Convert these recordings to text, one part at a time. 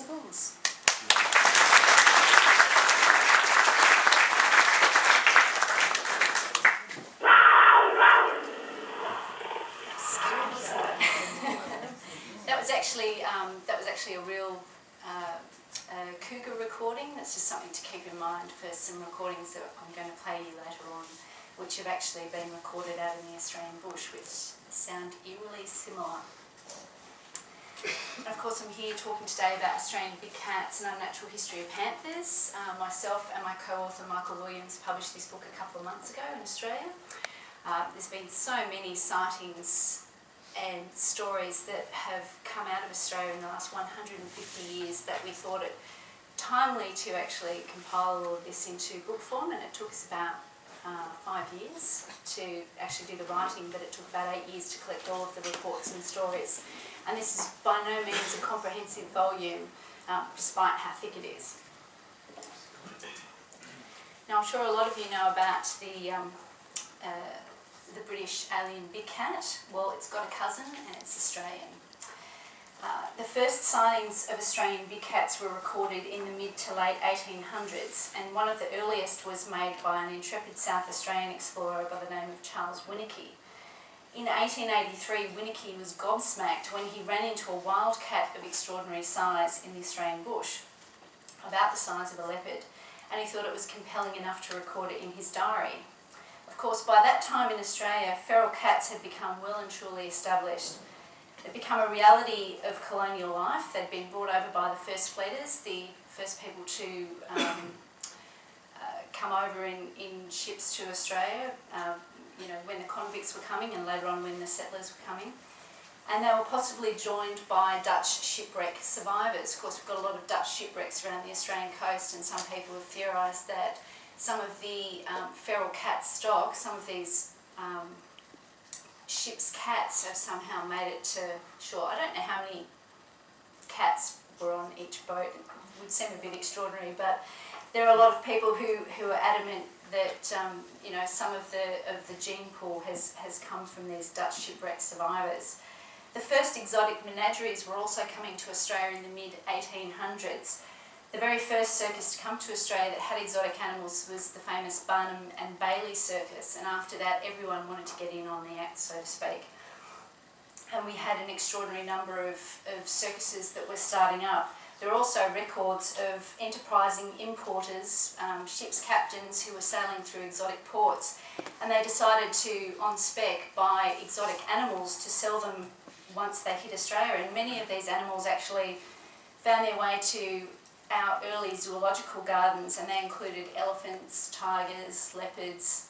bulls. That was actually a real cougar recording. That's just something to keep in mind for some recordings that I'm going to play you later on, which have actually been recorded out in the Australian bush, which sound eerily similar. And of course I'm here talking today about Australian big cats and unnatural history of panthers. Myself and my co-author Michael Williams published this book a couple of months ago in Australia. There's been so many sightings and stories that have come out of Australia in the last 150 years that we thought it timely to actually compile all of this into book form, and it took us about 5 years to actually do the writing, but it took about 8 years to collect all of the reports and stories. And this is by no means a comprehensive volume, despite how thick it is. Now, I'm sure a lot of you know about the British alien big cat. Well, it's got a cousin and it's Australian. The first sightings of Australian big cats were recorded in the mid to late 1800s, and one of the earliest was made by an intrepid South Australian explorer by the name of Charles Winnicky. In 1883, Winnicky was gobsmacked when he ran into a wild cat of extraordinary size in the Australian bush, about the size of a leopard, and he thought it was compelling enough to record it in his diary. Of course, by that time in Australia, feral cats had become well and truly established. They'd become a reality of colonial life. They'd been brought over by the first fleeters, the first people to come over in ships to Australia, when the convicts were coming, and later on when the settlers were coming. And they were possibly joined by Dutch shipwreck survivors. Of course, we've got a lot of Dutch shipwrecks around the Australian coast, and some people have theorised that some of the feral cat stock, some of these ship's cats have somehow made it to shore. I don't know how many cats were on each boat. It would seem a bit extraordinary, but there are a lot of people who are adamant that some of the gene pool has come from these Dutch shipwreck survivors. The first exotic menageries were also coming to Australia in the mid-1800s. The very first circus to come to Australia that had exotic animals was the famous Barnum and Bailey circus, and after that everyone wanted to get in on the act, so to speak. And we had an extraordinary number of circuses that were starting up. There are also records of enterprising importers, ship's captains who were sailing through exotic ports, and they decided to, on spec, buy exotic animals to sell them once they hit Australia. And many of these animals actually found their way to our early zoological gardens, and they included elephants, tigers, leopards,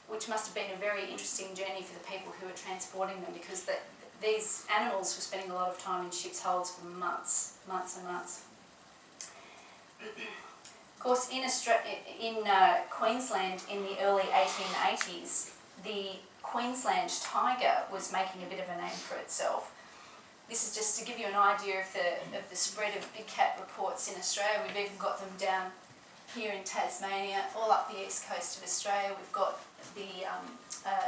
which must have been a very interesting journey for the people who were transporting them, because these animals were spending a lot of time in ships' holds for months and months. Of course, in Queensland in the early 1880s, the Queensland tiger was making a bit of a name for itself. This is just to give you an idea of the spread of big cat reports in Australia. We've even got them down here in Tasmania, all up the east coast of Australia. We've got the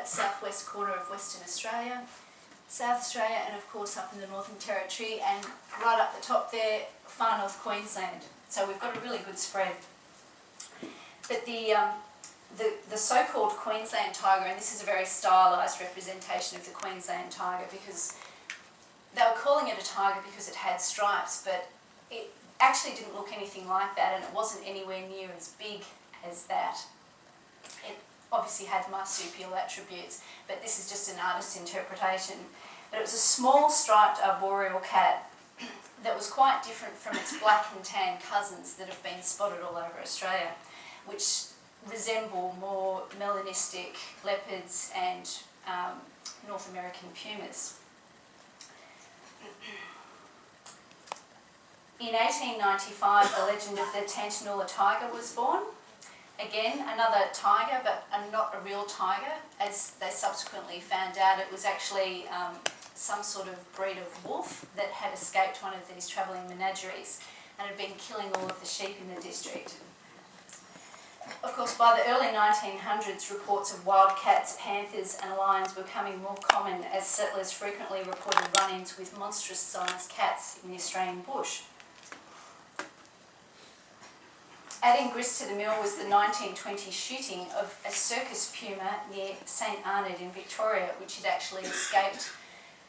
southwest corner of Western Australia, South Australia, and of course up in the Northern Territory, and right up the top there, far north Queensland. So we've got a really good spread. But the so-called Queensland tiger, and this is a very stylised representation of the Queensland tiger, because they were calling it a tiger because it had stripes, but it actually didn't look anything like that, and it wasn't anywhere near as big as that. It obviously had marsupial attributes, but this is just an artist's interpretation. But it was a small striped arboreal cat that was quite different from its black and tan cousins that have been spotted all over Australia, which resemble more melanistic leopards and North American pumas. In 1895, the legend of the Tantanoola tiger was born. Again, another tiger, but not a real tiger. As they subsequently found out, it was actually some sort of breed of wolf that had escaped one of these travelling menageries and had been killing all of the sheep in the district. Of course, by the early 1900s, reports of wild cats, panthers and lions were becoming more common as settlers frequently reported run-ins with monstrous-sized cats in the Australian bush. Adding grist to the mill was the 1920 shooting of a circus puma near St Arnaud in Victoria, which had actually escaped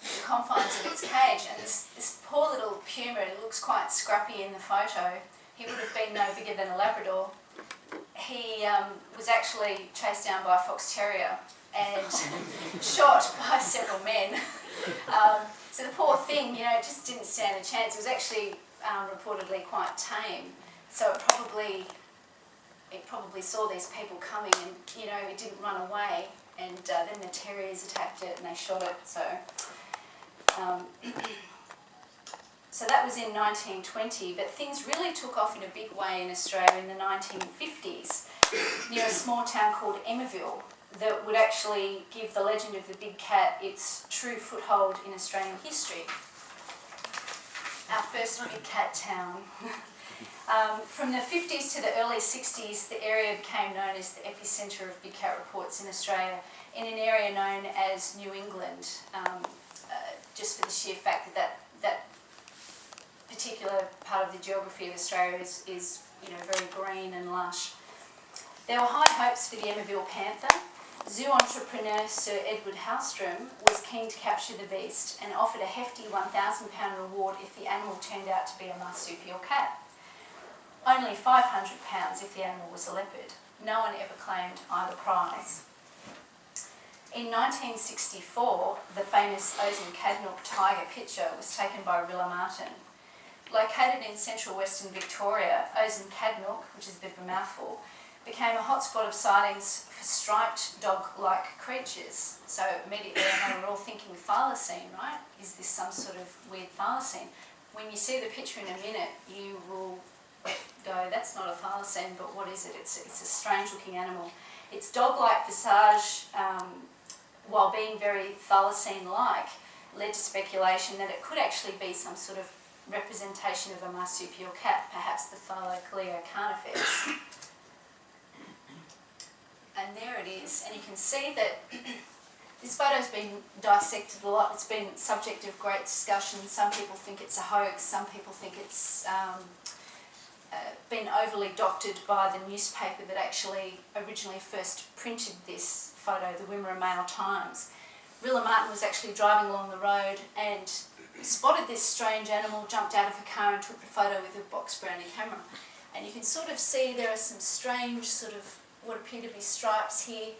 the confines of its cage. And this poor little puma, it looks quite scrappy in the photo. He would have been no bigger than a Labrador. He was actually chased down by a fox terrier and shot by several men. So the poor thing, just didn't stand a chance. It was actually reportedly quite tame. So it probably saw these people coming, and it didn't run away. And then the terriers attacked it and they shot it. So that was in 1920, but things really took off in a big way in Australia in the 1950s, near a small town called Emmaville, that would actually give the legend of the big cat its true foothold in Australian history. Our first big cat town. From the 50s to the early 60s, the area became known as the epicentre of big cat reports in Australia, in an area known as New England, just for the sheer fact that particular part of the geography of Australia is very green and lush. There were high hopes for the Emmaville panther. Zoo entrepreneur Sir Edward Hallstrom was keen to capture the beast and offered a hefty £1,000 reward if the animal turned out to be a marsupial cat. Only £500 if the animal was a leopard. No one ever claimed either prize. In 1964, the famous Ozen-Cadnook tiger picture was taken by Rilla Martin. Located in central western Victoria, Ozen-Cadnook, which is a bit of a mouthful, became a hotspot of sightings for striped dog-like creatures. So immediately I know we're all thinking thylacine, right? Is this some sort of weird thylacine? When you see the picture in a minute, you will go, that's not a thylacine, but what is it? It's a strange-looking animal. Its dog-like visage, while being very thylacine-like, led to speculation that it could actually be some sort of representation of a marsupial cat, perhaps the Thylaclea carnifex. And there it is, and you can see that this photo's been dissected a lot. It's been subject of great discussion. Some people think it's a hoax, some people think it's been overly doctored by the newspaper that actually originally first printed this photo, the Wimmera Mail Times. Rilla Martin was actually driving along the road and spotted this strange animal, jumped out of a car and took the photo with a box brownie camera. And you can sort of see there are some strange sort of what appear to be stripes here.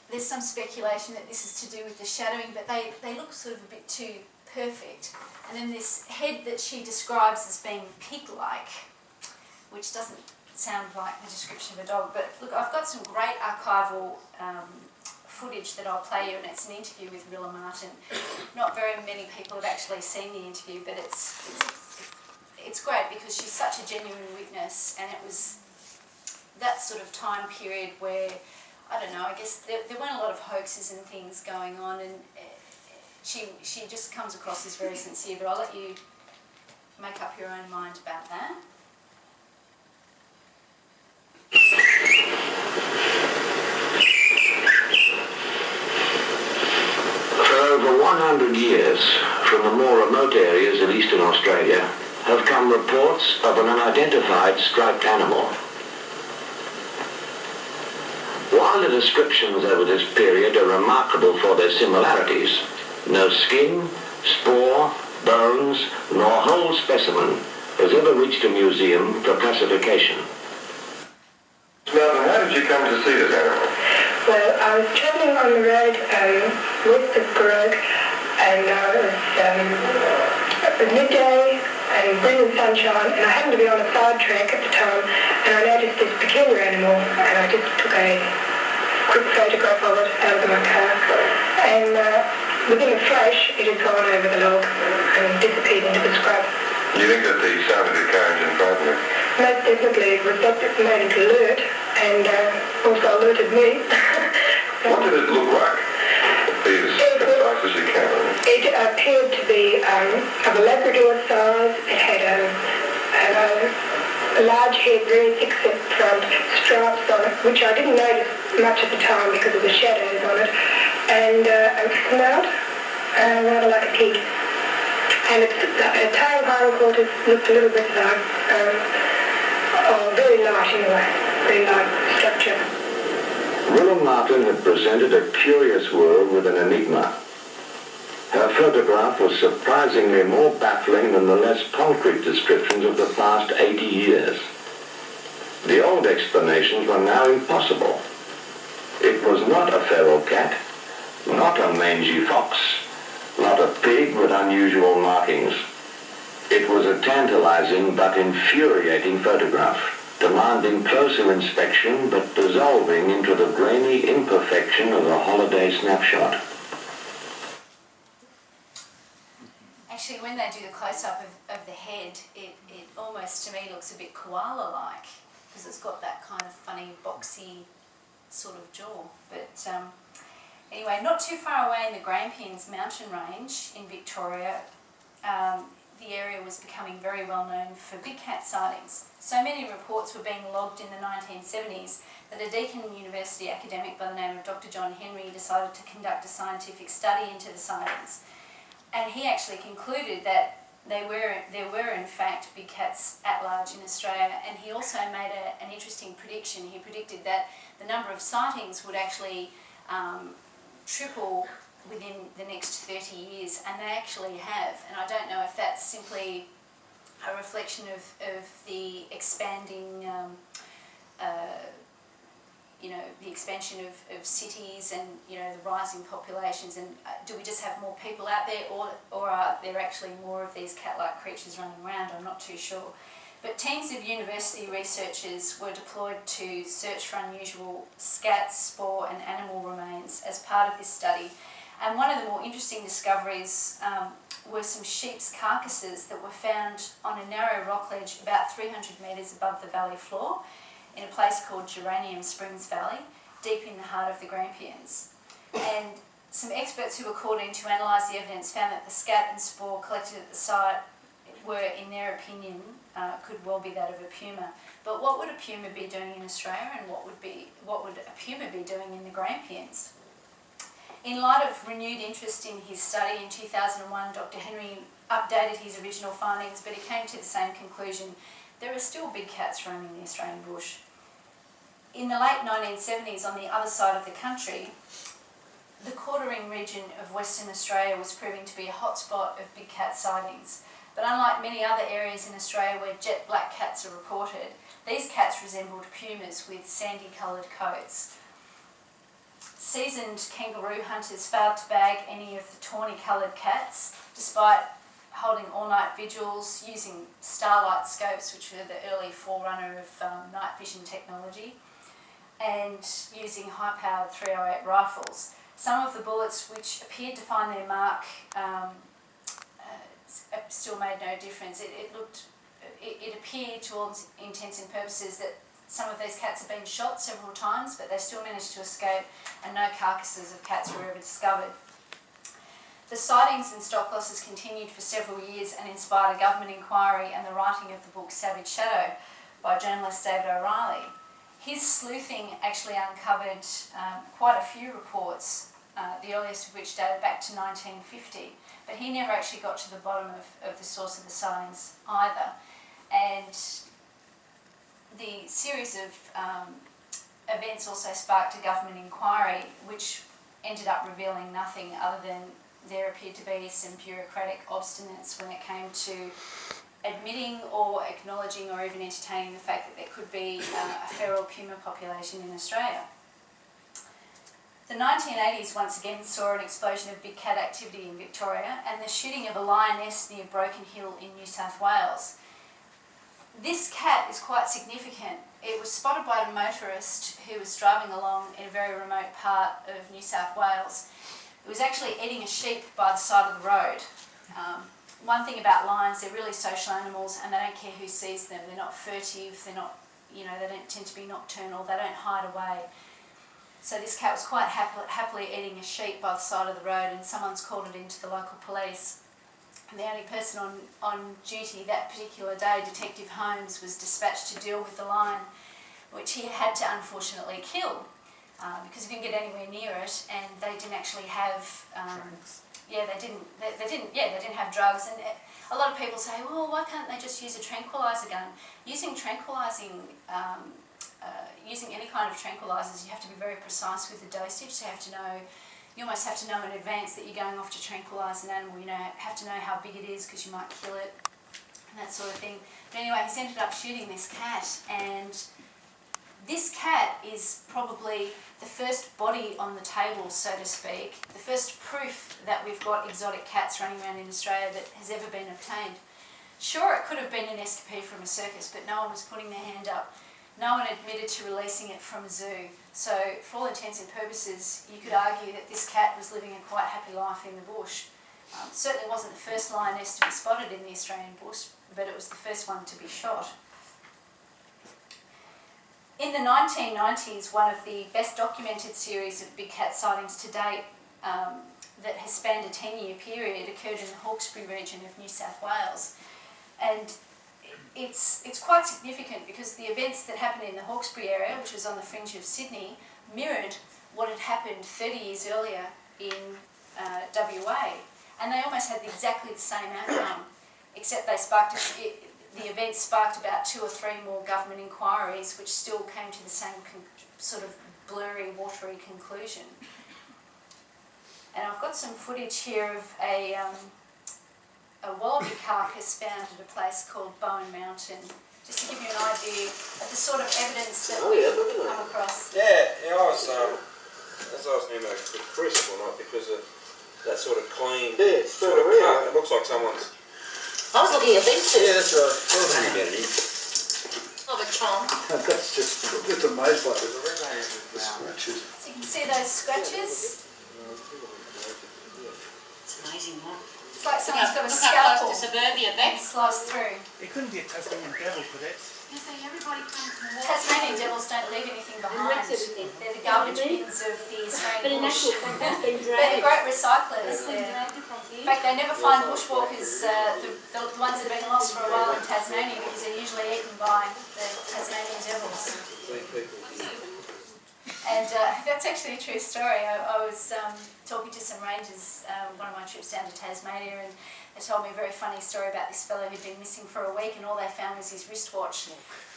There's some speculation that this is to do with the shadowing, but they look sort of a bit too perfect. And then this head that she describes as being pig-like, which doesn't sound like the description of a dog. But look, I've got some great archival footage that I'll play you, and it's an interview with Rilla Martin. Not very many people have actually seen the interview, but it's great because she's such a genuine witness, and it was that sort of time period where, I don't know, I guess there weren't a lot of hoaxes and things going on, and she just comes across as very sincere, but I'll let you make up your own mind about that. For over 100 years, from the more remote areas of eastern Australia, have come reports of an unidentified striped animal. While the descriptions over this period are remarkable for their similarities, no skin, spoor, bones, nor whole specimen has ever reached a museum for classification. Now, how did you come to see this animal? Well, I was travelling on the road west of Gurrook, and it was midday and brilliant sunshine, and I happened to be on a side track at the time, and I noticed this peculiar animal, and I just took a quick photograph of it out of my car, and within a flash it had gone over the log and disappeared into the scrub. You think that the sound of the car engine frightened you? Most definitely. It was that made it alert, and also alerted me. What did it look like? Be as precise as you can. It appeared to be of a Labrador size. It had a large head, very thick set front, stripes on it, which I didn't notice much at the time because of the shadows on it, and a snout, rather like a pig. And its tail hind quarters looked a little bit like Oh, very light anyway, very light structure. Willem Martin had presented a curious world with an enigma. Her photograph was surprisingly more baffling than the less concrete descriptions of the past 80 years. The old explanations were now impossible. It was not a feral cat, not a mangy fox, not a pig with unusual markings. It was a tantalizing but infuriating photograph, demanding closer inspection but dissolving into the grainy imperfection of a holiday snapshot. Actually, when they do the close-up of the head, it almost, to me, looks a bit koala-like, because it's got that kind of funny, boxy sort of jaw. But anyway, not too far away in the Grampians mountain range in Victoria, the area was becoming very well known for big cat sightings. So many reports were being logged in the 1970s that a Deakin University academic by the name of Dr. John Henry decided to conduct a scientific study into the sightings. And he actually concluded that there were in fact big cats at large in Australia, and he also made an interesting prediction. He predicted that the number of sightings would actually triple within the next 30 years, and they actually have. And I don't know if that's simply a reflection of the expanding the expansion of cities and, the rising populations, and do we just have more people out there, or are there actually more of these cat-like creatures running around? I'm not too sure. But teams of university researchers were deployed to search for unusual scat, spore and animal remains as part of this study. And one of the more interesting discoveries were some sheep's carcasses that were found on a narrow rock ledge about 300 metres above the valley floor, in a place called Geranium Springs Valley, deep in the heart of the Grampians. And some experts who were called in to analyse the evidence found that the scat and spore collected at the site were, in their opinion, could well be that of a puma. But what would a puma be doing in Australia, and what would a puma be doing in the Grampians? In light of renewed interest in his study in 2001, Dr. Henry updated his original findings, but he came to the same conclusion. There are still big cats roaming the Australian bush. In the late 1970s, on the other side of the country, the Quartering region of Western Australia was proving to be a hotspot of big cat sightings. But unlike many other areas in Australia where jet black cats are reported, these cats resembled pumas with sandy-coloured coats. Seasoned kangaroo hunters failed to bag any of the tawny-coloured cats, despite holding all-night vigils, using starlight scopes, which were the early forerunner of night vision technology, and using high-powered .308 rifles. Some of the bullets which appeared to find their mark still made no difference. It appeared, to all intents and purposes, that some of these cats had been shot several times, but they still managed to escape, and no carcasses of cats were ever discovered. The sightings and stock losses continued for several years and inspired a government inquiry and the writing of the book Savage Shadow by journalist David O'Reilly. His sleuthing actually uncovered quite a few reports, the earliest of which dated back to 1950, but he never actually got to the bottom of the source of the sightings either. And the series of events also sparked a government inquiry, which ended up revealing nothing other than there appeared to be some bureaucratic obstinance when it came to admitting or acknowledging or even entertaining the fact that there could be a feral puma population in Australia. The 1980s once again saw an explosion of big cat activity in Victoria and the shooting of a lioness near Broken Hill in New South Wales. This cat is quite significant. It was spotted by a motorist who was driving along in a very remote part of New South Wales. It was actually eating a sheep by the side of the road. One thing about lions, they're really social animals and they don't care who sees them. They're not furtive, they're not, they don't tend to be nocturnal, they don't hide away. So this cat was quite happily eating a sheep by the side of the road, and someone's called it into the local police. And the only person on duty that particular day, Detective Holmes, was dispatched to deal with the lion, which he had to unfortunately kill. Because he couldn't get anywhere near it, and they didn't actually have, they didn't have drugs. And a lot of people say, well, why can't they just use a tranquilizer gun? Using using any kind of tranquilizers, you have to be very precise with the dosage. So you almost have to know in advance that you're going off to tranquilize an animal. You have to know how big it is because you might kill it and that sort of thing. But anyway, he's ended up shooting this cat, and this cat is probably the first body on the table, so to speak, the first proof that we've got exotic cats running around in Australia that has ever been obtained. Sure, it could have been an escapee from a circus, but no one was putting their hand up. No one admitted to releasing it from a zoo. So, for all intents and purposes, you could argue that this cat was living a quite happy life in the bush. Certainly wasn't the first lioness to be spotted in the Australian bush, but it was the first one to be shot. In the 1990s, one of the best documented series of big cat sightings to date that has spanned a 10-year period occurred in the Hawkesbury region of New South Wales. And it's quite significant because the events that happened in the Hawkesbury area, which was on the fringe of Sydney, mirrored what had happened 30 years earlier in WA. And they almost had exactly the same outcome, except the events sparked about 2 or 3 more government inquiries, which still came to the same sort of blurry, watery conclusion. And I've got some footage here of a wallaby carcass found at a place called Bowen Mountain, just to give you an idea of the sort of evidence that we've come across. Yeah, as I was near the crisp or not, because of that sort of clean sort of cut. It looks like someone's... I was looking at these two. Yeah, that's right. Oh, but Tom. That's just amazed by the scratches. So you can see those scratches. It's amazing, huh? It's like someone's got a Look how scalpel close to suburbia, and Bex. sliced through. It couldn't be a Tasmanian devil, could it? You see, everybody comes from walk. Tasmanian devils don't leave anything behind. They're the garbage bins of the Australian bush. They're the great recyclers. In fact, they never find bushwalkers, the ones that have been lost for a while in Tasmania, because they're usually eaten by the Tasmanian devils. And that's actually a true story. I was talking to some rangers one of my trips down to Tasmania, and they told me a very funny story about this fellow who'd been missing for a week, and all they found was his wristwatch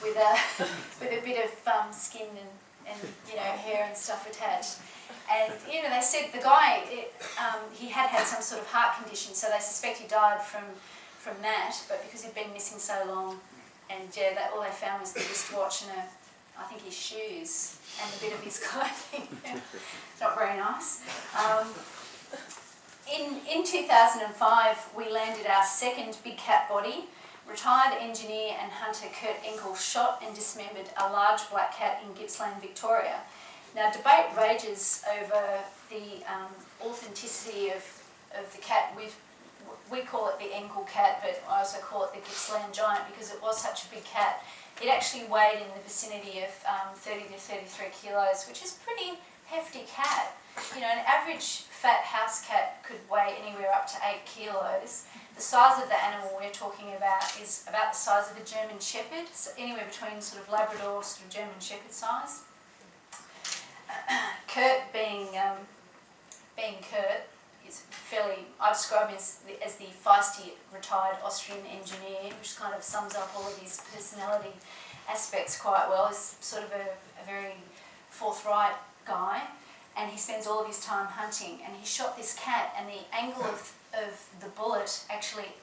with a bit of skin and hair and stuff attached. And they said the guy he had some sort of heart condition, so they suspect he died from that. But because he'd been missing so long, and all they found was the wristwatch and I think his shoes and a bit of his clothing. Not very nice. In 2005, we landed our second big cat body. Retired engineer and hunter Kurt Enkel shot and dismembered a large black cat in Gippsland, Victoria. Now, debate rages over the authenticity of the cat. We call it the Enkel cat, but I also call it the Gippsland giant because it was such a big cat. It actually weighed in the vicinity of 30 to 33 kilos, which is a pretty hefty cat. An average fat house cat could weigh anywhere up to 8 kilos. The size of the animal we're talking about is about the size of a German Shepherd, so anywhere between sort of Labrador, sort of German Shepherd size. Kurt, being Kurt, is fairly, I describe him as the feisty retired Austrian engineer, which kind of sums up all of his personality aspects quite well. He's sort of a very forthright guy, and he spends all of his time hunting. And he shot this cat, and the angle of the bullet actually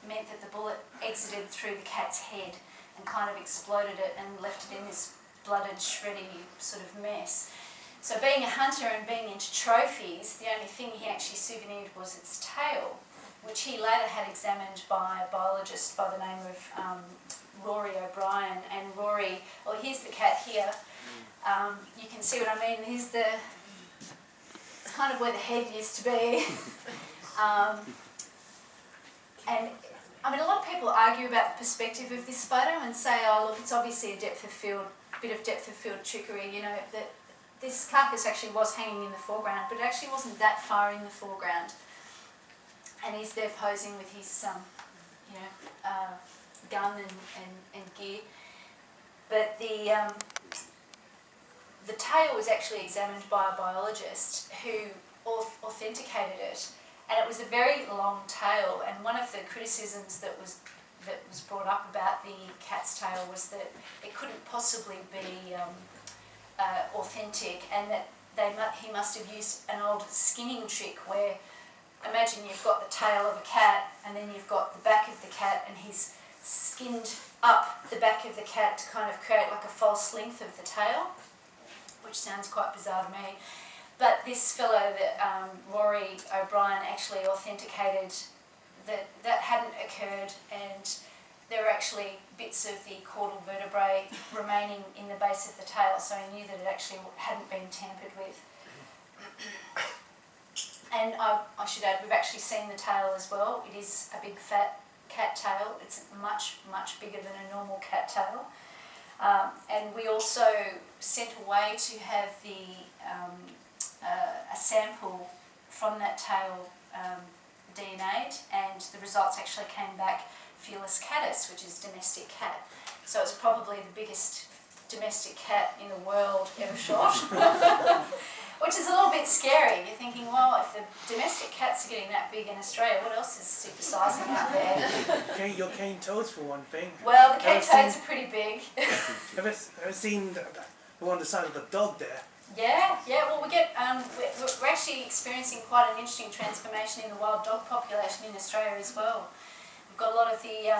meant that the bullet exited through the cat's head and kind of exploded it and left it in this blooded, shreddy sort of mess. So being a hunter and being into trophies, the only thing he actually souvenired was its tail, which he later had examined by a biologist by the name of Rory O'Brien. And Rory, well, here's the cat here. You can see what I mean. It's kind of where the head used to be. And I mean, a lot of people argue about the perspective of this photo and say, oh, look, it's obviously a bit of depth of field trickery, that this carcass actually was hanging in the foreground, but it actually wasn't that far in the foreground. And he's there posing with his, gun and gear. But the tail was actually examined by a biologist who authenticated it. and it was a very long tail. And one of the criticisms that was brought up about the cat's tail was that it couldn't possibly be authentic, and that he must have used an old skinning trick where, imagine you've got the tail of a cat and then you've got the back of the cat, and he's skinned up the back of the cat to kind of create like a false length of the tail, which sounds quite bizarre to me. But this fellow, that Rory O'Brien, actually authenticated that hadn't occurred, and there were actually bits of the caudal vertebrae remaining in the base of the tail, so he knew that it actually hadn't been tampered with. And I should add, we've actually seen the tail as well. It is a big fat cat tail. It's much, much bigger than a normal cat tail. And we also sent away to have a sample from that tail DNA'd, and the results actually came back Felis catus, which is domestic cat. So it's probably the biggest domestic cat in the world ever shot. Which is a little bit scary. You're thinking, well, if the domestic cats are getting that big in Australia, what else is supersizing out there? Your cane toads, for one thing. Well, the cane toads are pretty big. Have you seen the one on the side of the dog there? Yeah. Well, we're actually experiencing quite an interesting transformation in the wild dog population in Australia as well. We've got a lot of the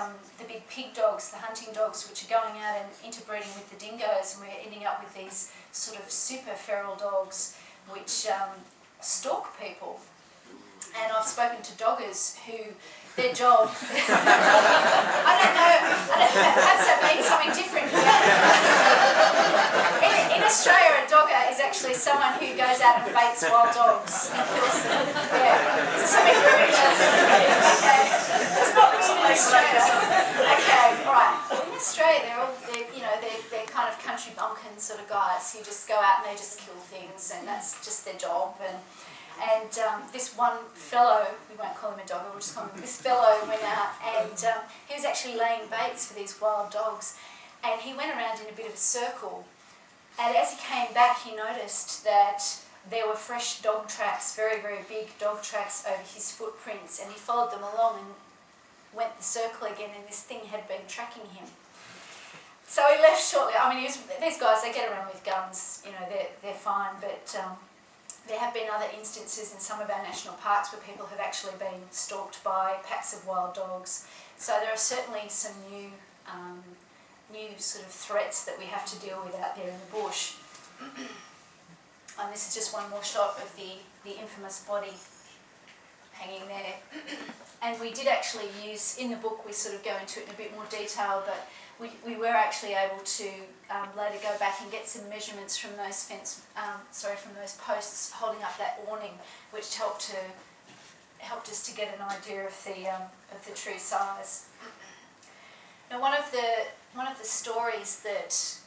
big pig dogs, the hunting dogs, which are going out and interbreeding with the dingoes, and we're ending up with these sort of super feral dogs which stalk people. And I've spoken to doggers who, their job, I don't know, perhaps that means something different. In Australia, a dogger is actually someone who goes out and baits wild dogs and kills them. Yeah, so something very okay. It's not really in Australia. Okay, right. In Australia, they're kind of country bumpkin sort of guys who just go out and they just kill things, and that's just their job. And this one fellow, we won't call him a dogger, we'll just call him, this fellow went out and he was actually laying baits for these wild dogs, and he went around in a bit of a circle, and as he came back he noticed that there were fresh dog tracks, very, very big dog tracks over his footprints, and he followed them along and went the circle again, and this thing had been tracking him. So he left shortly. I mean, these guys, they get around with guns, they're fine, but there have been other instances in some of our national parks where people have actually been stalked by packs of wild dogs. So there are certainly some new sort of threats that we have to deal with out there in the bush. And this is just one more shot of the infamous body hanging there. And we did actually use, in the book we sort of go into it in a bit more detail, but we were actually able to later go back and get some measurements from those from those posts holding up that awning, which helped us to get an idea of the true size. Now, one of the stories that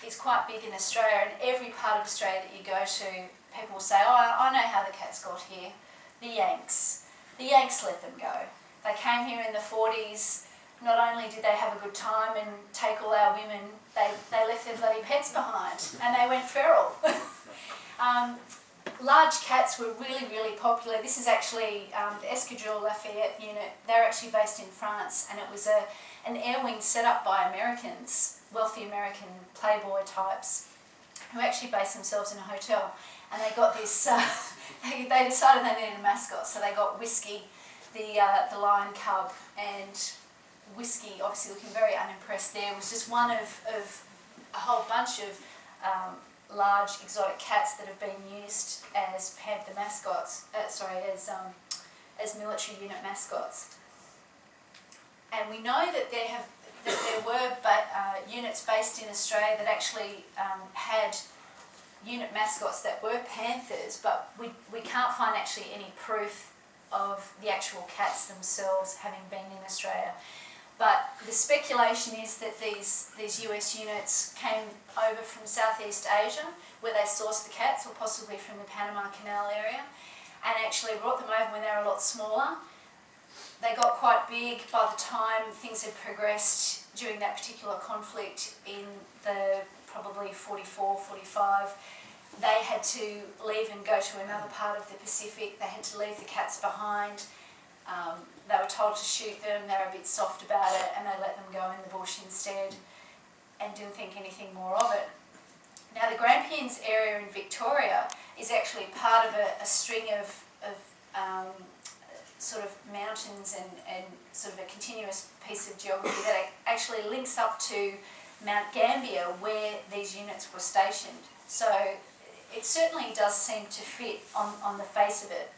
is quite big in Australia, and every part of Australia that you go to, people will say, "Oh, I know how the cats got here. The Yanks let them go. They came here in the 40s. Not only did they have a good time and take all our women, they left their bloody pets behind, and they went feral." Large cats were really, really popular. This is actually the Escadrille Lafayette unit. They're actually based in France, and it was an air wing set up by Americans, wealthy American playboy types, who actually based themselves in a hotel. And they got this, they decided they needed a mascot, so they got Whiskey, the lion cub, and Whiskey, obviously looking very unimpressed there, was just one of a whole bunch of large exotic cats that have been used as panther mascots, as military unit mascots. And we know that there were units based in Australia that actually had unit mascots that were panthers, but we can't find actually any proof of the actual cats themselves having been in Australia. But the speculation is that these US units came over from Southeast Asia, where they sourced the cats, or possibly from the Panama Canal area, and actually brought them over when they were a lot smaller. They got quite big by the time things had progressed during that particular conflict in the probably 44, 45. they had to leave and go to another part of the Pacific. They had to leave the cats behind. They were told to shoot them. They were a bit soft about it, and they let them go in the bush instead and didn't think anything more of it. Now, the Grampians area in Victoria is actually part of a string of sort of mountains and sort of a continuous piece of geography that actually links up to Mount Gambier, where these units were stationed. So it certainly does seem to fit on the face of it.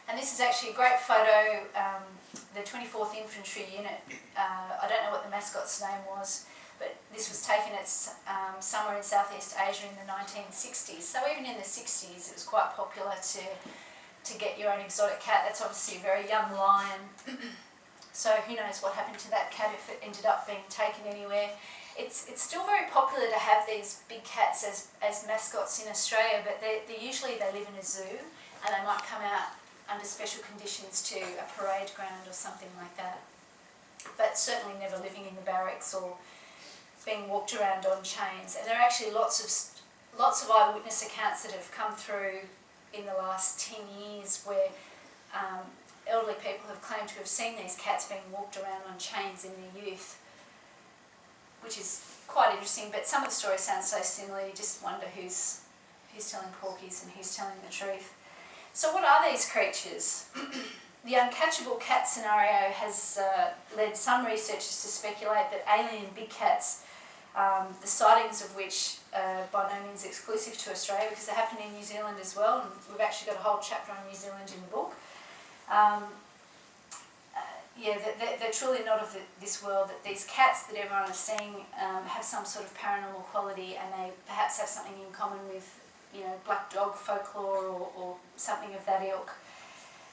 And this is actually a great photo, the 24th Infantry Unit. I don't know what the mascot's name was, but this was taken at somewhere in Southeast Asia in the 1960s. So even in the 60s, it was quite popular to get your own exotic cat. That's obviously a very young lion. So who knows what happened to that cat if it ended up being taken anywhere. It's still very popular to have these big cats as mascots in Australia, but they live in a zoo, and they might come out under special conditions to a parade ground or something like that. But certainly never living in the barracks or being walked around on chains. And there are actually lots of eyewitness accounts that have come through in the last 10 years where elderly people have claimed to have seen these cats being walked around on chains in their youth, which is quite interesting. But some of the stories sound so similar, you just wonder who's telling porkies and who's telling the truth. So what are these creatures? The uncatchable cat scenario has led some researchers to speculate that alien big cats, the sightings of which are by no means exclusive to Australia, because they happen in New Zealand as well, and we've actually got a whole chapter on New Zealand in the book. They're truly not of this world, that these cats that everyone is seeing have some sort of paranormal quality, and they perhaps have something in common with, black dog folklore or something of that ilk.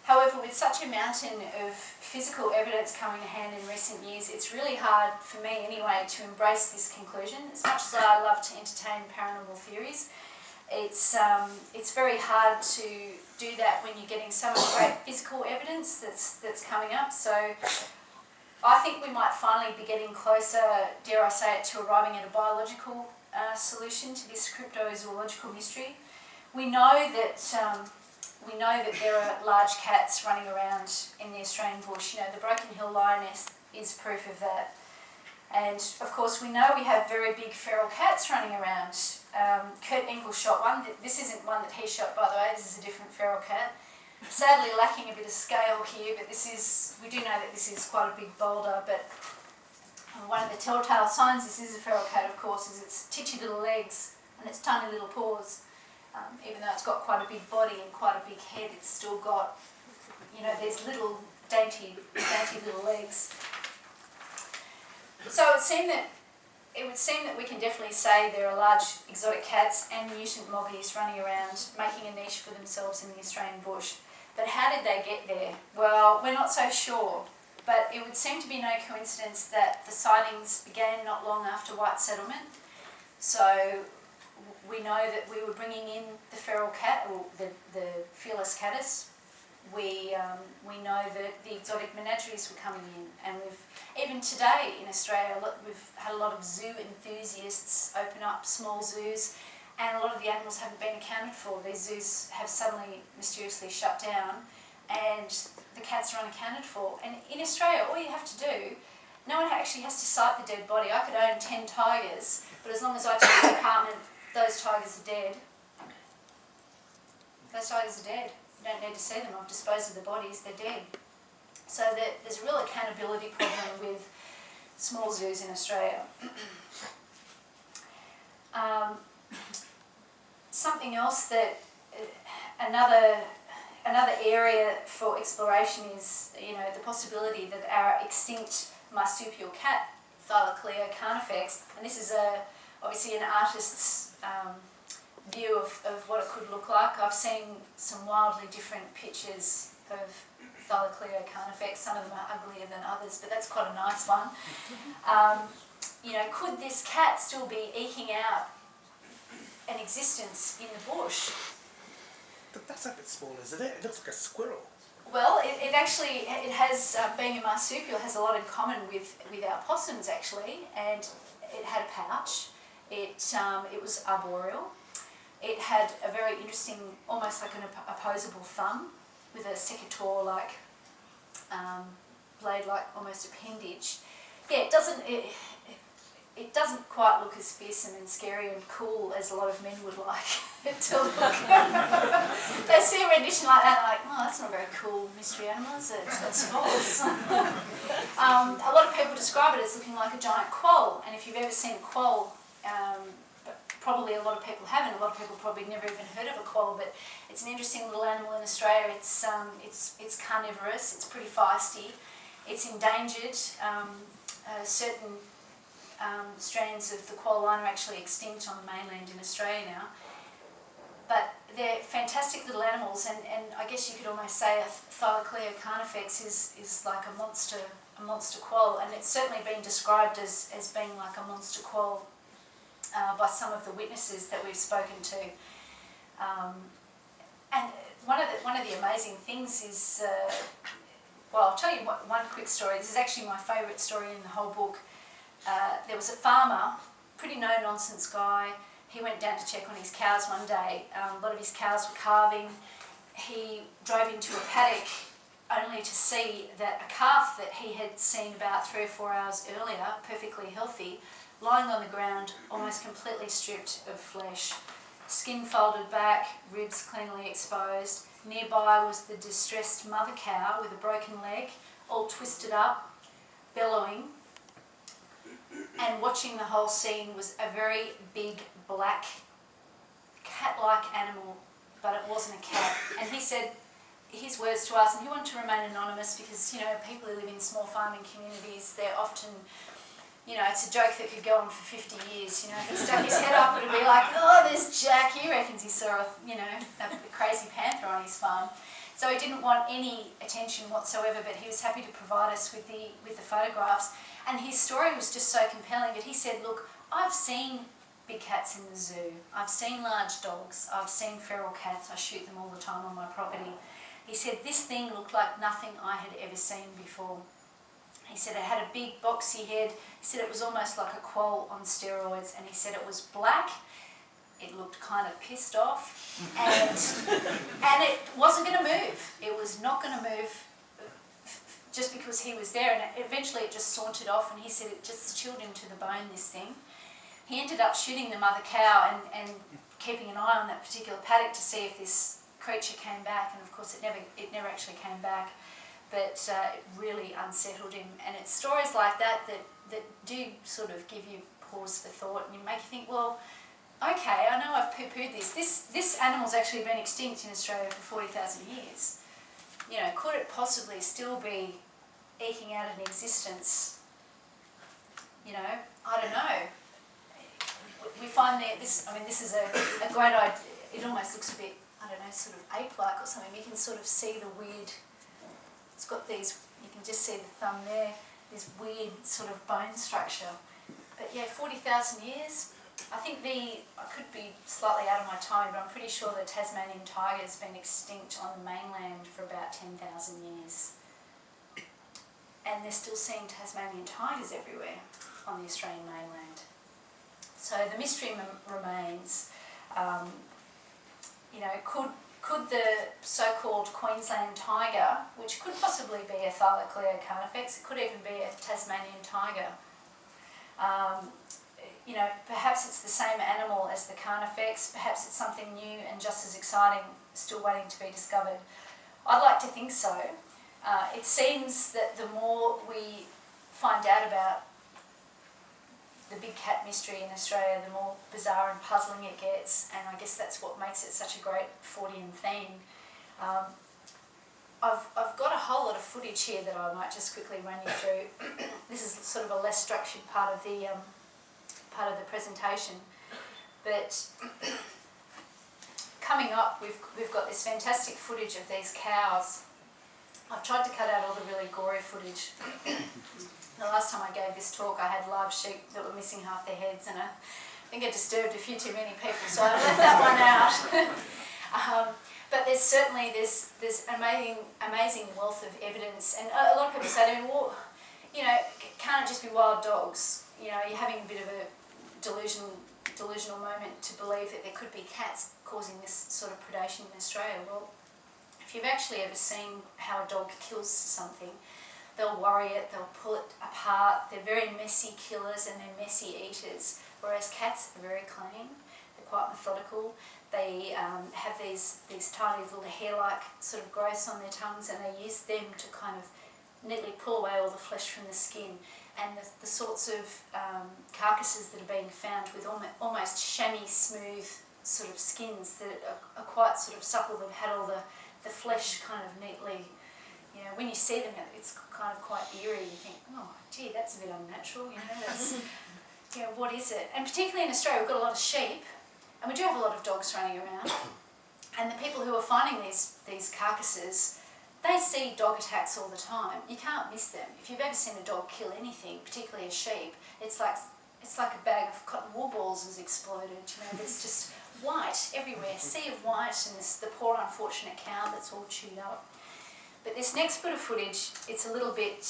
However, with such a mountain of physical evidence coming to hand in recent years, it's really hard, for me anyway, to embrace this conclusion. As much as I love to entertain paranormal theories, it's very hard to do that when you're getting so much great physical evidence that's coming up. So I think we might finally be getting closer, dare I say it, to arriving at a biological solution to this cryptozoological mystery. We know that there are large cats running around in the Australian bush. The Broken Hill lioness is proof of that. And of course we know we have very big feral cats running around. Kurt Engel shot one. This isn't one that he shot, by the way. This is a different feral cat. Sadly lacking a bit of scale here, but we do know that this is quite a big boulder. But one of the telltale signs this is a feral cat, of course, is its titchy little legs and its tiny little paws. Even though it's got quite a big body and quite a big head, it's still got, these little dainty little legs. So it would seem that we can definitely say there are large exotic cats and mutant moggies running around, making a niche for themselves in the Australian bush. But how did they get there? Well, we're not so sure. But it would seem to be no coincidence that the sightings began not long after white settlement. So we know that we were bringing in the feral cat, or the fearless caddis. We know that the exotic menageries were coming in, and even today in Australia, we've had a lot of zoo enthusiasts open up small zoos, and a lot of the animals haven't been accounted for. These zoos have suddenly mysteriously shut down, and the cats are unaccounted for. And in Australia, all you have to do, no one actually has to sight the dead body. I could own 10 tigers, but as long as I check the apartment, those tigers are dead. Those tigers are dead. You don't need to see them. I've disposed of the bodies, they're dead. So there's a real accountability problem with small zoos in Australia. Something else that, another area for exploration is, the possibility that our extinct marsupial cat, Thylaclea carnifex, and this is obviously an artist's view of what it could look like. I've seen some wildly different pictures of Thylaclea carnifex. Some of them are uglier than others, but that's quite a nice one. Could this cat still be eking out an existence in the bush? But that's a bit small, isn't it? It looks like a squirrel. Well, it has, being a marsupial, has a lot in common with our possums, actually, and it had a pouch, It was arboreal. It had a very interesting, almost like an opposable thumb with a secatore-like, blade-like almost appendage. Yeah, it doesn't quite look as fearsome and scary and cool as a lot of men would like it to look. They see a rendition like that and they're like, oh, that's not a very cool mystery animal, is it? It's got spots. A lot of people describe it as looking like a giant quoll, and if you've ever seen a quoll, probably a lot of people haven't. A lot of people probably never even heard of a quoll, but it's an interesting little animal in Australia. It's carnivorous. It's pretty feisty. It's endangered. Certain strands of the quoll line are actually extinct on the mainland in Australia now. But they're fantastic little animals, and I guess you could almost say a Thylaclea carnifex is like a monster quoll, and it's certainly been described as being like a monster quoll by some of the witnesses that we've spoken to. And one of the amazing things is, well, I'll tell you one quick story. This is actually my favourite story in the whole book. There was a farmer, pretty no-nonsense guy. He went down to check on his cows one day. A lot of his cows were calving. He drove into a paddock only to see that a calf that he had seen about 3 or 4 hours earlier, perfectly healthy, lying on the ground, almost completely stripped of flesh. Skin folded back, ribs cleanly exposed. Nearby was the distressed mother cow with a broken leg, all twisted up, bellowing. And watching the whole scene was a very big, black, cat-like animal, but it wasn't a cat. And he said his words to us, and he wanted to remain anonymous because, you know, people who live in small farming communities, they're often, you know, it's a joke that could go on for 50 years. You know, if he stuck his head up, it would be like, oh, there's Jack. He reckons he saw a crazy panther on his farm. So he didn't want any attention whatsoever, but he was happy to provide us with the photographs. And his story was just so compelling. But he said, look, I've seen big cats in the zoo. I've seen large dogs. I've seen feral cats. I shoot them all the time on my property. He said, this thing looked like nothing I had ever seen before. He said it had a big boxy head. He said it was almost like a quoll on steroids. And he said it was black. It looked kind of pissed off. And it wasn't going to move. It was not going to move just because he was there. And eventually it just sauntered off. And he said it just chilled him to the bone, this thing. He ended up shooting the mother cow and keeping an eye on that particular paddock to see if this creature came back. And of course it never actually came back. But it really unsettled him. And it's stories like that do sort of give you pause for thought, and you make you think, well, okay, I know I've poo-pooed this. This animal's actually been extinct in Australia for 40,000 years. You know, could it possibly still be eking out an existence? You know, I don't know. We find that this is a great idea. It almost looks a bit, I don't know, sort of ape-like or something. You can sort of see the weird, it's got these, you can just see the thumb there, this weird sort of bone structure. But yeah, 40,000 years. I think I could be slightly out of my time, but I'm pretty sure the Tasmanian tiger has been extinct on the mainland for about 10,000 years. And they're still seeing Tasmanian tigers everywhere on the Australian mainland. So the mystery remains, you know, could the so-called Queensland tiger, which could possibly be a Thylaclea carnifex, it could even be a Tasmanian tiger, you know, perhaps it's the same animal as the carnifex, perhaps it's something new and just as exciting, still waiting to be discovered. I'd like to think so. It seems that the more we find out about the big cat mystery in Australia, the more bizarre and puzzling it gets, and I guess that's what makes it such a great Fortean theme. I've got a whole lot of footage here that I might just quickly run you through. This is sort of a less structured part of the presentation, but coming up we've got this fantastic footage of these cows. I've tried to cut out all the really gory footage. The last time I gave this talk, I had live sheep that were missing half their heads, and I think I disturbed a few too many people, so I left that one out. But there's certainly this amazing wealth of evidence, and a lot of people say to me, well, you know, can't it just be wild dogs? You know, you're having a bit of a delusional delusional moment to believe that there could be cats causing this sort of predation in Australia. Well, if you've actually ever seen how a dog kills something, they'll worry it, they'll pull it apart, they're very messy killers and they're messy eaters, whereas cats are very clean, they're quite methodical, they have these tiny little hair-like sort of growths on their tongues, and they use them to kind of neatly pull away all the flesh from the skin. And the sorts of carcasses that are being found with almost chamois smooth sort of skins that are quite sort of supple, that had all the flesh kind of neatly, you know, when you see them it's kind of quite eerie. You think, oh gee, that's a bit unnatural, you know, that's, you know, what is it? And particularly in Australia we've got a lot of sheep, and we do have a lot of dogs running around, and the people who are finding these carcasses, they see dog attacks all the time. You can't miss them. If you've ever seen a dog kill anything, particularly a sheep, it's like a bag of cotton wool balls has exploded. You know, there's just white everywhere, a sea of white, and there's the poor unfortunate cow that's all chewed up. But this next bit of footage, it's a little bit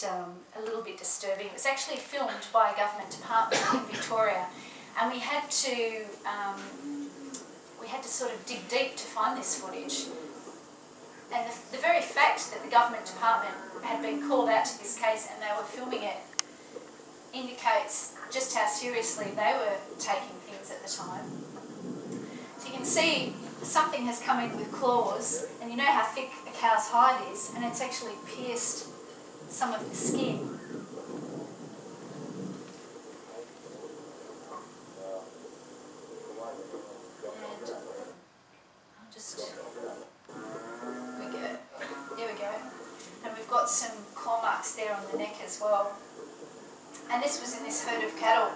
disturbing. It was actually filmed by a government department in Victoria, and we had to sort of dig deep to find this footage. And the very fact that the government department had been called out to this case and they were filming it indicates just how seriously they were taking things at the time. So you can see something has come in with claws, and you know how thick a cow's hide is, and it's actually pierced some of the skin. Some claw marks there on the neck as well, and this was in this herd of cattle.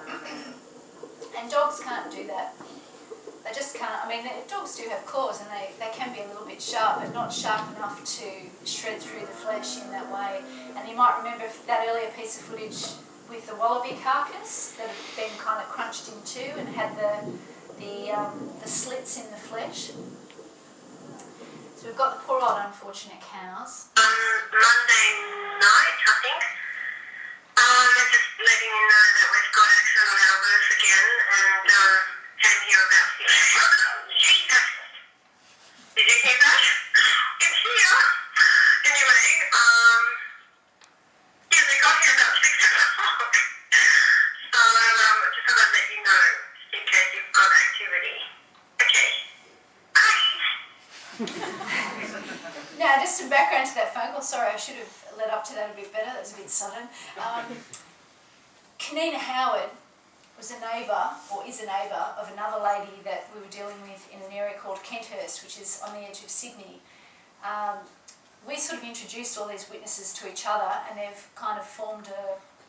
And dogs can't do that. They just can't. I mean, dogs do have claws, and they can be a little bit sharp, but not sharp enough to shred through the flesh in that way. And you might remember that earlier piece of footage with the wallaby carcass that had been kind of crunched in two and had the slits in the flesh. So we've got the poor old unfortunate cows. Monday night, I think. Just letting you know that we've got action on our roof again, and came here about 6 o'clock. Did you hear that? It's here. Anyway, yeah, they got here about 6 o'clock. So just thought I'd let you know, in case you've got activity. Okay. Bye. Now, just some background to that phone call. Sorry, I should have led up to that a bit better. That was a bit sudden. Kanina Howard was a neighbour, or is a neighbour, of another lady that we were dealing with in an area called Kenthurst, which is on the edge of Sydney. We sort of introduced all these witnesses to each other, and they've kind of formed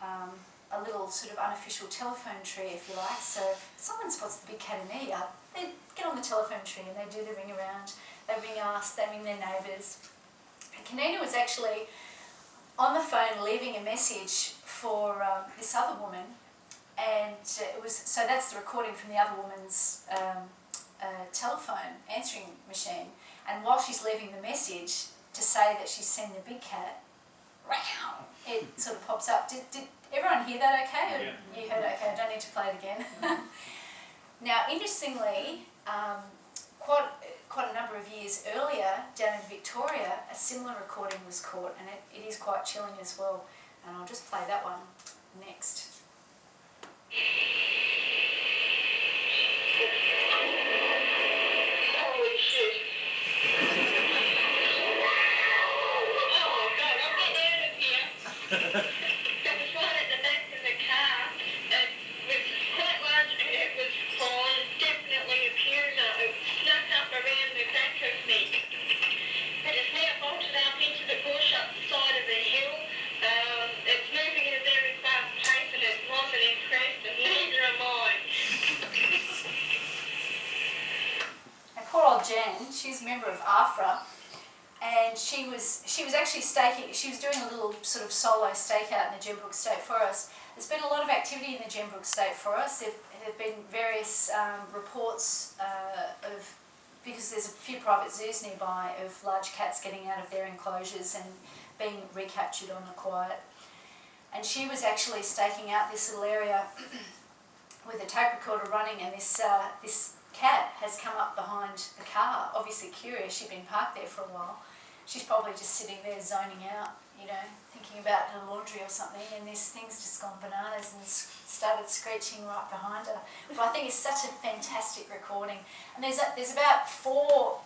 a little sort of unofficial telephone tree, if you like. So if someone spots the big cat in their yard, they get on the telephone tree and they do the ring around. They ring us, they ring their neighbours. And Kanina was actually on the phone leaving a message for this other woman, and so that's the recording from the other woman's telephone answering machine. And while she's leaving the message to say that she's seen the big cat, it sort of pops up. Did everyone hear that okay? Or Yeah. You heard it okay, I don't need to play it again. Now, interestingly, quite a number of years earlier, down in Victoria, a similar recording was caught, and it is quite chilling as well. And I'll just play that one next. Holy shit. Oh my God, I'll get out of here. There was one at the back of the car. It was quite large, and it was fawn, definitely a pusa. It snuck up around the back of me. It is now bolted up into the bush up the side of the hill. It's moving at a very fast pace, and it wasn't impressed, and neither am I. And poor old Jen, she's a member of AFRA, and she was actually she was doing a little sort of solo stakeout in the Gembrook State Forest. There's been a lot of activity in the Gembrook State Forest. There have been various reports because there's a few private zoos nearby, of large cats getting out of their enclosures and being recaptured on the quiet. And she was actually staking out this little area with a tape recorder running, and this cat has come up behind the car, obviously curious. She'd been parked there for a while. She's probably just sitting there zoning out, thinking about her laundry or something, and this thing's just gone bananas and started screeching right behind her. But I think it's such a fantastic recording. And there's about 4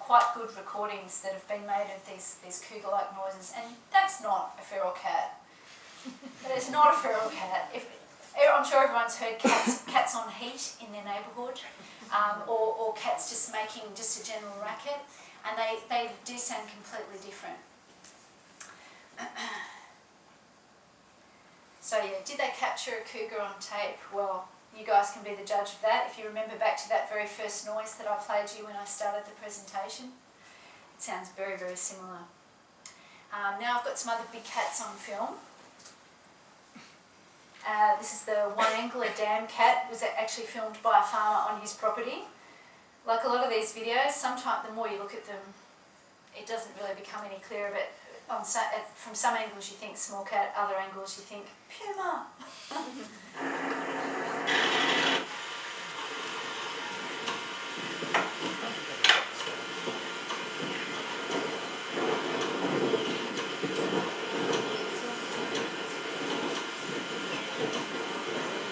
quite good recordings that have been made of these cougar-like noises, and that's not a feral cat. That is not a feral cat. I'm sure everyone's heard cats on heat in their neighbourhood, or cats just making just a general racket, and they do sound completely different. So yeah, did they capture a cougar on tape? Well, you guys can be the judge of that. If you remember back to that very first noise that I played you when I started the presentation, it sounds very, very similar. Now I've got some other big cats on film. This is the One-Angler Dam cat. It was actually filmed by a farmer on his property. Like a lot of these videos, sometimes the more you look at them, it doesn't really become any clearer, but from some angles you think small cat, other angles you think puma.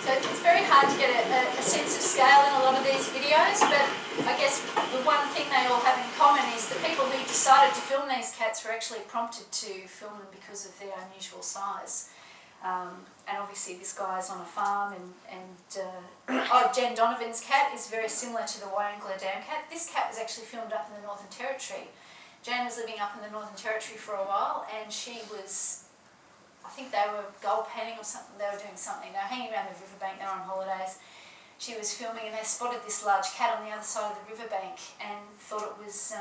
So it's very hard to get a sense of scale in a lot of these videos, but I guess the one thing they all have in common is the people who decided to film these cats were actually prompted to film them because of their unusual size. And obviously this guy's on a farm, and Jen Donovan's cat is very similar to the One-Angler Dam cat. This cat was actually filmed up in the Northern Territory. Jan was living up in the Northern Territory for a while, and she was, I think they were gold panning or something, they were doing something. They were hanging around the riverbank, they were on holidays. She was filming and they spotted this large cat on the other side of the riverbank and thought it was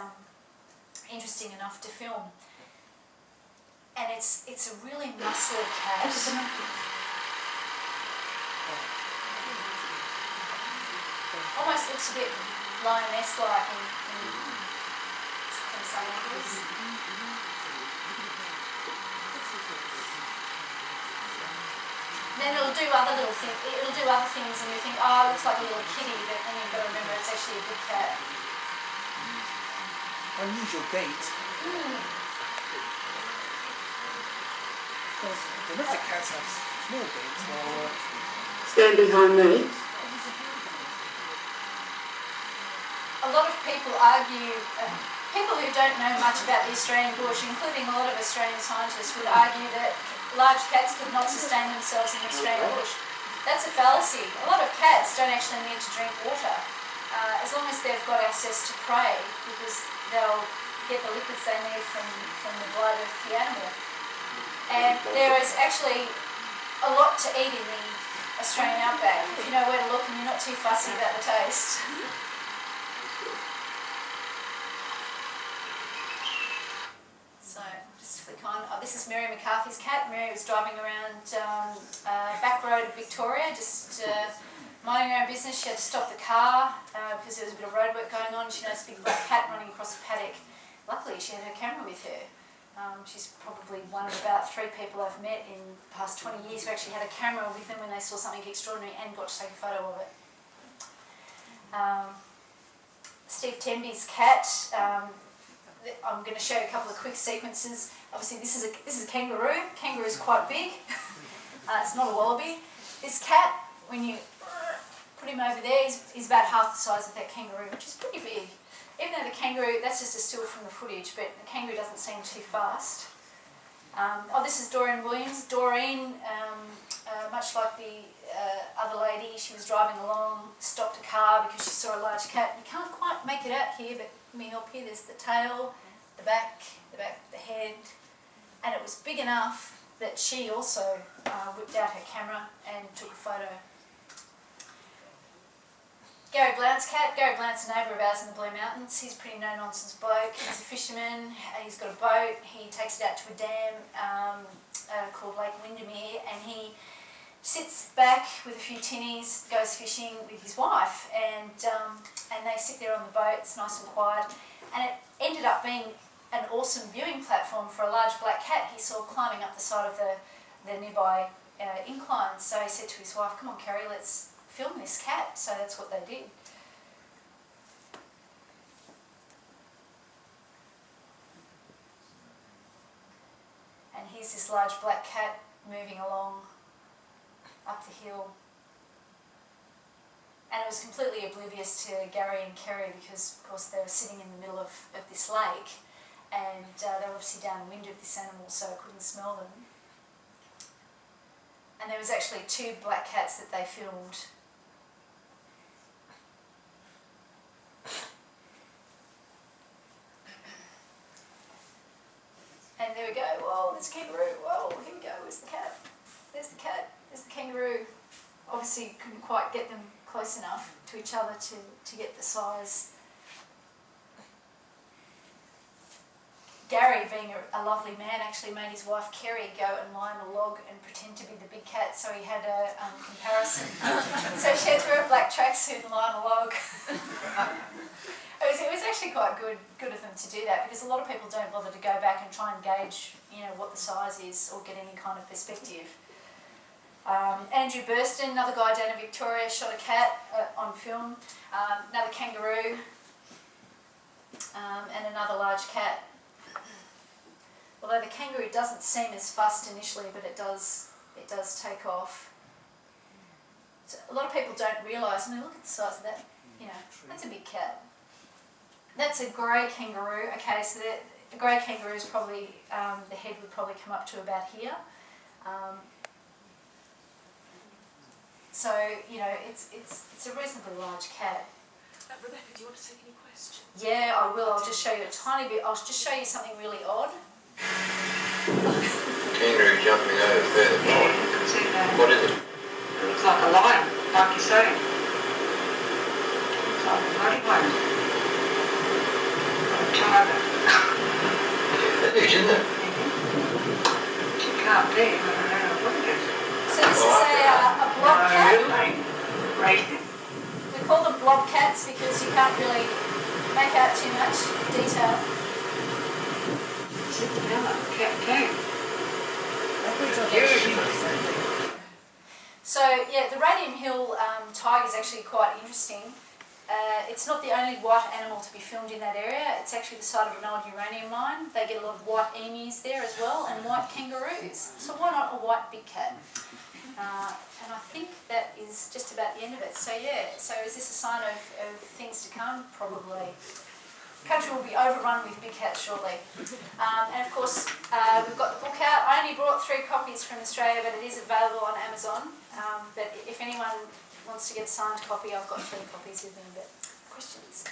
interesting enough to film. And it's a really muscly cat. Almost looks a bit lioness-like from some angles. Then it'll do other little things. It'll do other things, and you think, oh, it looks like a little kitty, but then you've got to remember it's actually a big cat. Unusual gait. Because domestic cats have small gaits, while stand behind me. A lot of people argue, people who don't know much about the Australian bush, including a lot of Australian scientists, would argue that large cats could not sustain themselves in the Australian bush. That's a fallacy. A lot of cats don't actually need to drink water, as long as they've got access to prey, because they'll get the liquids they need from the blood of the animal. And there is actually a lot to eat in the Australian outback, if you know where to look and you're not too fussy about the taste. So, just flick on. Oh, this is Mary McCarthy's cat. Mary was driving around back road of Victoria, just minding her own business. She had to stop the car because there was a bit of road work going on. She noticed a big black cat running across the paddock. Luckily, she had her camera with her. She's probably one of about 3 people I've met in the past 20 years who actually had a camera with them when they saw something extraordinary and got to take a photo of it. Steve Temby's cat. I'm going to show you a couple of quick sequences. Obviously, this is a kangaroo. Kangaroo is quite big. It's not a wallaby. This cat, when you put him over there, he's about half the size of that kangaroo, which is pretty big. Even though the kangaroo, that's just a still from the footage, but the kangaroo doesn't seem too fast. This is Doreen Williams. Doreen, much like the other lady, she was driving along, stopped a car because she saw a large cat. You can't quite make it out here, but let me help you. There's the tail, the back, the head, and it was big enough that she also whipped out her camera and took a photo. Gary Blount's cat. Gary Blount's a neighbour of ours in the Blue Mountains. He's a pretty no-nonsense bloke. He's a fisherman. He's got a boat. He takes it out to a dam called Lake Windermere, and he sits back with a few tinnies, goes fishing with his wife, and they sit there on the boat. It's nice and quiet, and it ended up being an awesome viewing platform for a large black cat he saw climbing up the side of the nearby incline. So he said to his wife, "Come on, Kerry, let's film this cat, so that's what they did. And here's this large black cat moving along up the hill. And it was completely oblivious to Gary and Kerry because, of course, they were sitting in the middle of this lake, and they were obviously downwind of this animal, so I couldn't smell them. And there was actually 2 black cats that they filmed. And there we go. Whoa, there's a kangaroo. Whoa, here we go. Where's the cat? There's the cat. There's the kangaroo. Obviously, couldn't quite get them close enough to each other to get the size. Gary, being a lovely man, actually made his wife Kerry go and lie on a log and pretend to be the big cat, so he had a comparison. So she had to wear a black tracksuit and lie on a log. It was actually quite good of them to do that, because a lot of people don't bother to go back and try and gauge, what the size is or get any kind of perspective. Andrew Burston, another guy down in Victoria, shot a cat on film, another kangaroo, and another large cat. Although the kangaroo doesn't seem as fussed initially, but it does take off. So a lot of people don't realise, look at the size of that, that's a big cat. That's a grey kangaroo. Okay, so the grey kangaroo is probably, the head would probably come up to about here. So, it's a reasonably large cat. Rebecca, do you want to take any questions? Yeah, I will. I'll just show you a tiny bit. I'll just show you something really odd. Kangaroo jumping over there. Yeah, you can see that. What is it? It looks like a lion, like you say. Looks like a bloody one. A tiger. That is, isn't it? You can't be, I don't know what it is. So this is a blob cat. Racing. We call them blob cats because you can't really make out too much detail. Sit down like a cat can. So yeah, the Radium Hill tiger is actually quite interesting. It's not the only white animal to be filmed in that area. It's actually the site of an old uranium mine. They get a lot of white emus there as well, and white kangaroos. So why not a white big cat? And I think that is just about the end of it. So yeah, so is this a sign of things to come? Probably. The country will be overrun with big cats shortly. And of course, we've got the book out. I only brought 3 copies from Australia, but it is available on Amazon. But if anyone wants to get a signed copy, I've got 3 copies with me. But questions?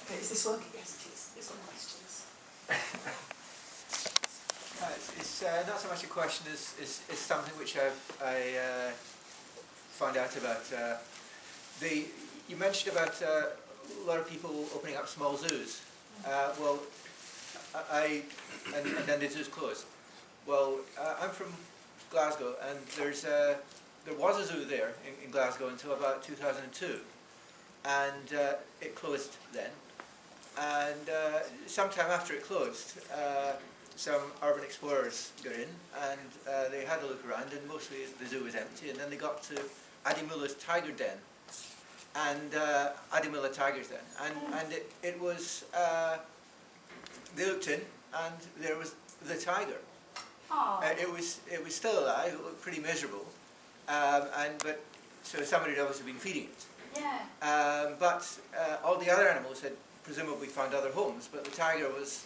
Okay, is this working? Yes, it is. There's some questions. It's not so much a question as it's something which I found out about. You mentioned about a lot of people opening up small zoos. And then the zoos closed. Well, I'm from Glasgow, and there was a zoo there in Glasgow until about 2002, and it closed then. And sometime after it closed, some urban explorers got in, and they had a look around, and mostly the zoo was empty. And then they got to Adimula's tiger den, and Adimula Tiger's Den, and it was, they looked in, and there was the tiger. It was still alive. It looked pretty miserable, but so somebody had obviously been feeding it. Yeah. But all the other animals had presumably found other homes, but the tiger was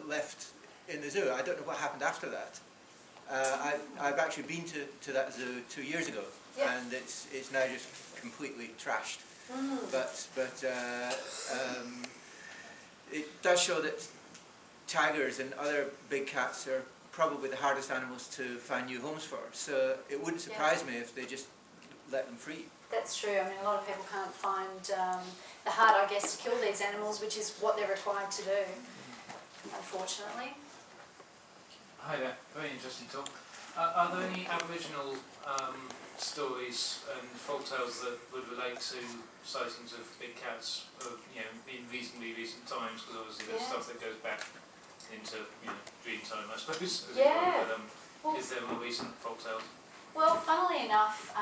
left in the zoo. I don't know what happened after that. I've actually been to that zoo 2 years ago, and it's now just completely trashed. But it does show that tigers and other big cats are probably the hardest animals to find new homes for. So it wouldn't surprise me if they just let them free. That's true. I mean, a lot of people can't find the heart, I guess, to kill these animals, which is what they're required to do, unfortunately. Hi there, very interesting talk. Are there any Aboriginal stories and folktales that would relate to sightings of big cats in reasonably recent times? Because obviously there's stuff that goes back into dream time, I suppose. As it were, but, is there more recent folktales? Well, funnily enough,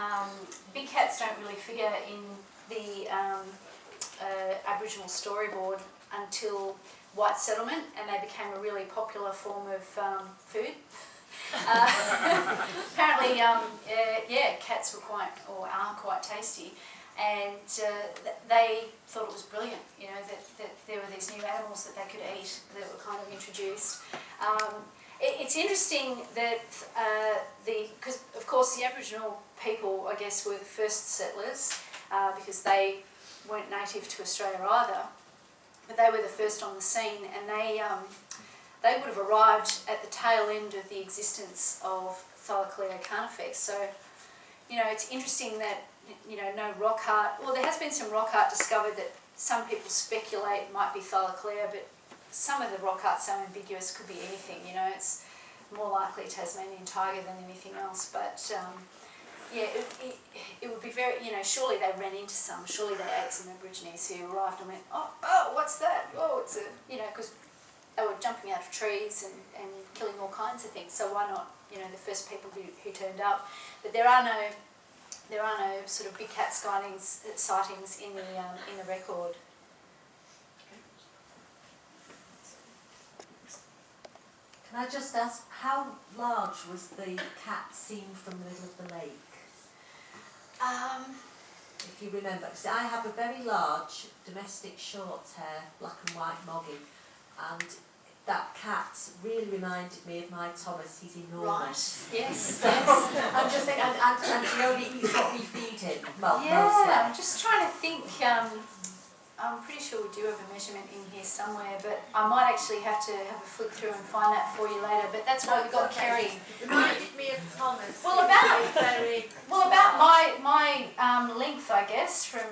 big cats don't really figure in the Aboriginal storyboard until white settlement, and they became a really popular form of food. Apparently, cats were are quite tasty, and they thought it was brilliant, you know, that there were these new animals that they could eat that were kind of introduced. It's interesting that because of course the Aboriginal people, I guess, were the first settlers because they weren't native to Australia either, but they were the first on the scene, and they would have arrived at the tail end of the existence of Thylacoleo carnifex. So, you know, it's interesting that, you know, no rock art. Well, there has been some rock art discovered that some people speculate might be Thylacoleo, but some of the rock art's so ambiguous, could be anything, you know. It's more likely Tasmanian tiger than anything else, but yeah, it would be very, you know, surely they ran into some, surely they ate some Aborigines who arrived and went, oh, what's that? Oh, it's a, you know, because they were jumping out of trees and killing all kinds of things, so why not, you know, the first people who turned up. But there are no sort of big cat sightings in the record. Can I just ask, how large was the cat seen from the middle of the lake? If you remember, because I have a very large domestic short hair, black and white moggy, and that cat really reminded me of my Thomas. He's enormous. Right. Yes. So, I'm just thinking, and she only eats what we feed him. Well, yeah, mostly. I'm just trying to think. I'm pretty sure we do have a measurement in here somewhere, but I might actually have to have a flick through and find that for you later. But that's why we've got Kerry. Reminded me of Thomas. Well, about my length, I guess, from,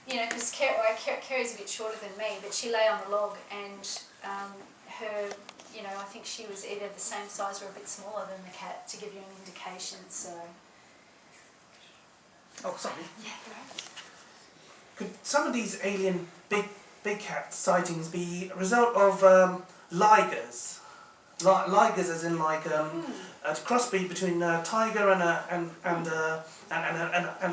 you know, because Kerry's a bit shorter than me, but she lay on the log, and her, you know, I think she was either the same size or a bit smaller than the cat, to give you an indication. So. Oh, sorry. Yeah, right. Could some of these alien big cat sightings be a result of ligers? Ligers, as in like a crossbreed between a tiger and a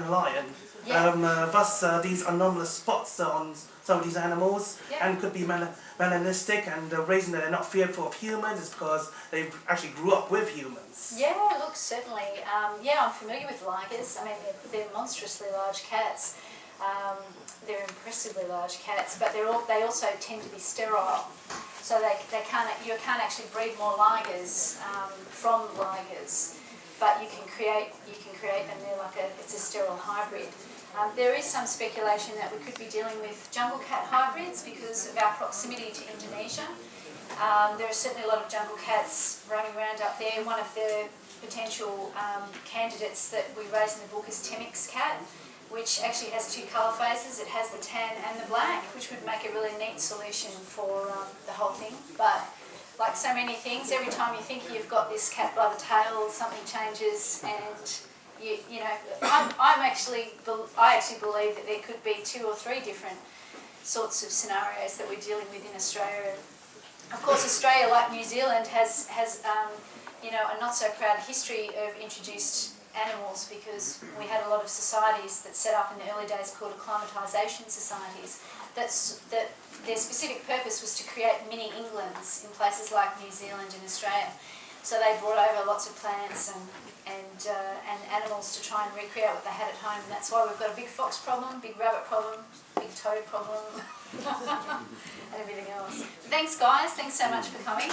lion. Yeah. Thus, these anomalous spots on some of these animals, yeah. and could be melanistic, and the reason that they're not fearful of humans is because they actually grew up with humans. Yeah, look, certainly. Yeah, I'm familiar with ligers. I mean, they're monstrously large cats. They're impressively large cats, but they also tend to be sterile, so you can't actually breed more ligers from ligers, but you can create them. It's a sterile hybrid. There is some speculation that we could be dealing with jungle cat hybrids because of our proximity to Indonesia. There are certainly a lot of jungle cats running around up there. One of the potential candidates that we raise in the book is Temminck's cat, which actually has two colour phases. It has the tan and the black, which would make a really neat solution for the whole thing. But like so many things, every time you think you've got this cat by the tail, something changes, and you know, I actually believe that there could be 2 or 3 different sorts of scenarios that we're dealing with in Australia. Of course, Australia, like New Zealand, has you know, a not so proud history of introduced animals, because we had a lot of societies that set up in the early days called acclimatisation societies, that their specific purpose was to create mini Englands in places like New Zealand and Australia. So they brought over lots of plants and animals to try and recreate what they had at home, and that's why we've got a big fox problem, big rabbit problem, big toad problem, and everything else. Thanks guys, thanks so much for coming.